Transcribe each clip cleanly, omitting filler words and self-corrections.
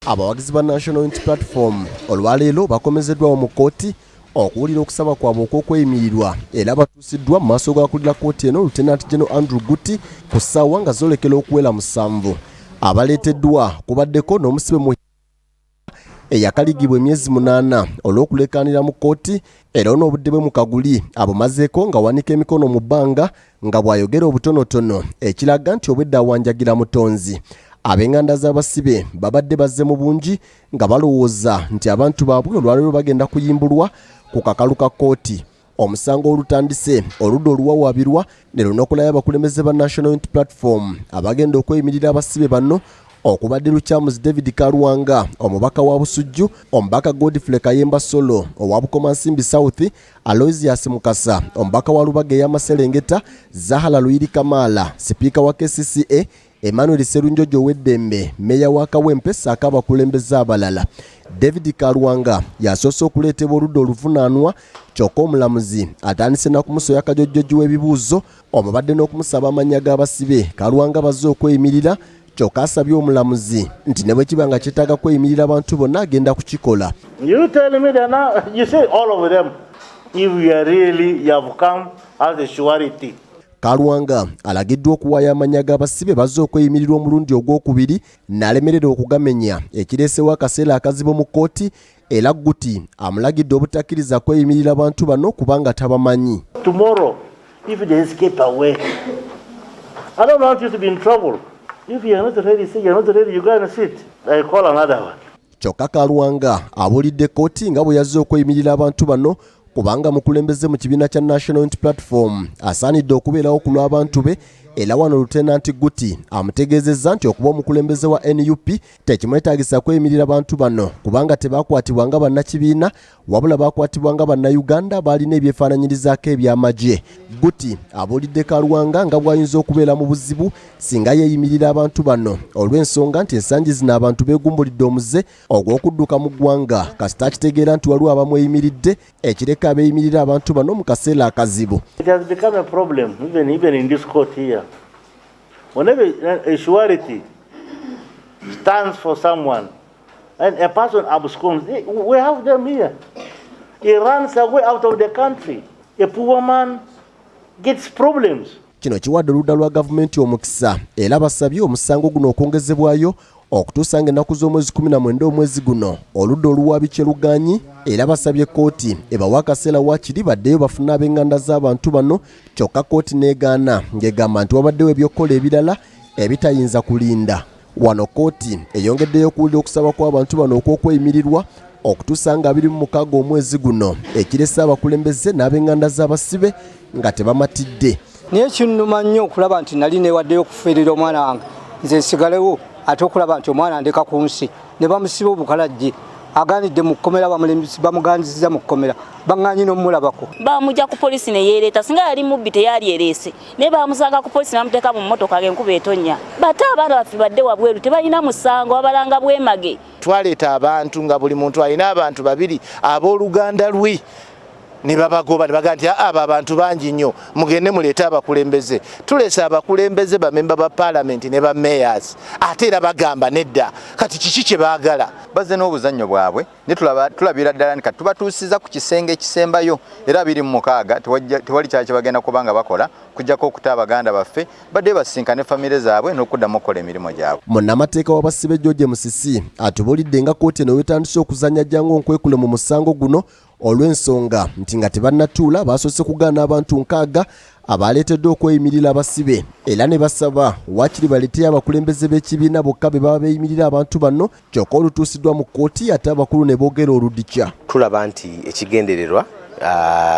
abawagizi ba National Unity Platform Olwaleero bakomezeddwawo mu kkooti okuwulira okusaba kwabwe okw'okweyimirirwa era batuusiddwa mu maaso g'akulira kkooti eno Lieutenant General Andrew Guti ku ssaawa nga zoolekera okuwera 7. Abaleeteddwa kubaddeko n'omusibe mu eyakaligibwa emyezi 8 olw'okuleekaanira mu kkooti era n'obudde bwe mu kaguli abumazeeko nga wanika emikono mu bbanga nga bw'ayogera obutonotono ekiraga nti obwedda awanjagira mutonzi. Ab'enganda z'Abasibe babadde bazze mu bungi nga balowooza nti abantu baabwe olwaleero bagenda kuyimbulwa ku kakalu ka kkooti. Omusango olutandise oludda oluwawaabirwa ne lunookolayo abakulembeze ba National Unity Platform abagenda okweyimirira Abasibe bano okubadde Lukyamuzi Kalwanga, omubaka wa Busujju, omubaka Godfrey Kayemba Solo owa Bukomansimbi South, Aloysius Mukasa, omubaka wa Lubage y'Amaserengeta, Zahala Luyiri Kamala, sipiika wa KCCA, Emmanuel Serunjojo Weddembe, meya wa Kawempe ssaako abakulembeze abalala. David Kalwanga yasoose okuleetebwa oludda oluvunaanwa kyokka omulamuzi atandise n'okumusoya akajojjoji w'ebibuuzo omubadde n'okumusaba amannya g'Abasibe Kalwanga bazze okweyimirira kyokka asabye omulamuzi nti ne bwe kiba nga kyetaaga kweyimirira abantu bonna agenda kukikola. You tell me that now, you say all of them, if you are really, you have come as a surety. Kalwanga alagiddwa okuwaayo amannya g'Abasibe bazze okweyimirirwa omulundi ogwokubiri n'alemerera okugamenya ekireesewo akaseera akazibu mu kkooti era Guti amulagidde obutakkiriza kweyimirira abantu bano kubanga tabamanyi. Tomorrow, if they escape away, I don't want you to be in trouble. If you are not ready, say you are not ready, you go and sit. I call another one. Kyokka Kalwanga abuulidde kkooti nga bwe yazze okweyimirira abantu bano kubanga mukulembeze mu kibiina kya National Unity Platform asaanidde okubeerawo ku lw'abantu be era wano Lieutenant Guti amutegeezezza nti okuba omukulembeze wa NUP tekimwetaagisa kweyimirira abantu bano kubanga tebaakwatibwa nga bannakibiina wabula baakwatibwa nga bannayuganda baalina eby'efanaanyirizaako eby'amagye. Guti abuulidde Kalwanga nga bw'ayinza okubeera mu buzibu singa yeeyimirira abantu bano olw'ensonga nti ensangi zino abantu beegumbulidde omuze ogw'okudduka mu ggwanga kasita akitegeera nti waliwo abamweyimiridde ekireka abeeyimirira abantu bano mu kaseera akazibu. It has become a problem even in this court here. Whenever a surety stands for someone and a person absconds, we have them here. He runs away out of the country. A poor man gets problems. Kino kiwadde oludda lwa gavumenti omukisa era basabye omusango guno okwongezebwayo okutuusa ng'ennaku z'omwezi 19 omwezi guno oludda oluwaabi kye Egaanye era basabye kkooti ebawa akaseera waakiri baddeyo bafune ab'enganda z'abantu bano kyokka kkooti n'egaana ng'egamba nti wabaddewo ebyokkola ebirala ebitayinza kulinda. Wano kkooti eyongeddeyo okuwulira okusaba kw'abantu bano okw'okweyimirirwa okutuusa nga 26 omwezi guno ekirese abakulembeze n'ab'enganda z'Abasibe nga tebamatidde. Naye kinnuma nnyo okulaba nti nali neewaddeyo okufiirira omwana wange nze nsigalewo ate okulaba nti omwana ndeka ku nsi ne bamusiba obukalajje agaanidde mu kkomera bamuganizizza mu kkomera baŋŋaanyi n'omulabako. Bamujja ku poliisi ne yeereeta singa yali mubbi teyali ereese naye bamusanga ku poliisi n'amuteeka mu mmotoka ng'enkuba etonnya. Bate abaana baffe badde wabweru tebalina musango abalanga bwemage. Twaleeta abantu nga buli muntu alina abantu babiri ab'oluganda lwe ne babagoba ne baga nti abo abantu bangi nnyo mugende muleete abakulembeze. Tuleese abakulembeze bamemba ba Palamenti ne ba mayors ate era bagamba nedda kati kiki kye baagala. Bazze n'obuzannyo bwabwe ne tulabira ddala nti kati tubatuusiza ku kisenge ekisembayo era 26 tewali kyaki bagenda kubanga bakola kujjako okuta abaganda baffe badde basinkane famire zaabwe n'okuddamu okukola emirimu gyabwe. Munnamateeka w'Abasibe George Musisi atubulidde nga kkooti eno wetandise okuzannya jjangu onkwekule mu musango guno olw'ensonga nti nga tebannatuula basoose kugaana abantu 6 abaleeteddwa okweyimirira Abasibe era ne basaba waakiri baleete abakulembeze b'ekibiina bokka be baba beeyimirira abantu bano kyokka olutuusiddwa mu kkooti ate abakulu ne boogera oludikya. Tulaba nti ekigendererwa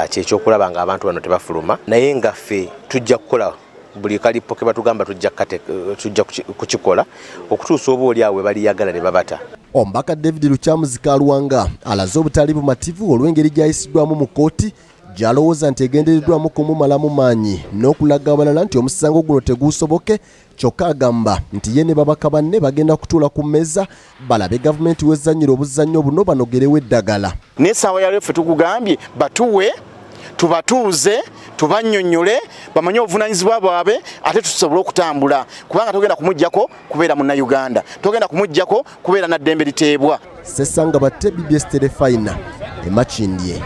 kyekyokulaba nga abantu bano tebafuluma naye nga ffe tujja kukola buli kalipo ke batugamba tujja kukikola okutuusa oba oli awe baliyagala ne babata. Omubaka David Lukyamuzi Kalwanga alaze obutali bumativu olw'engeri gy'ayisiddwamu mu kkooti gy'alowooza nti egenderedwaamu kumumalamu maanyi n'okulaga abalala nti omusango guno teguusoboke kyokka agamba nti ye ne babaka banne bagenda kutuula ku mmeeza balabe gavumenti w'ezzannyira obuzannyo buno banogerewo eddagala. N'essaawa ya lwe ffe tukugambye batuwe tubatuuze tubannyonnyole bamanye obuvunaanyizibwa bwabwe ate tusobole okutambula kubanga togenda kumuggyako kubeera munnayuganda togenda kumuggyako kubeera na ddembe liteebwa Sesanga batte BBS Telefina emakindye.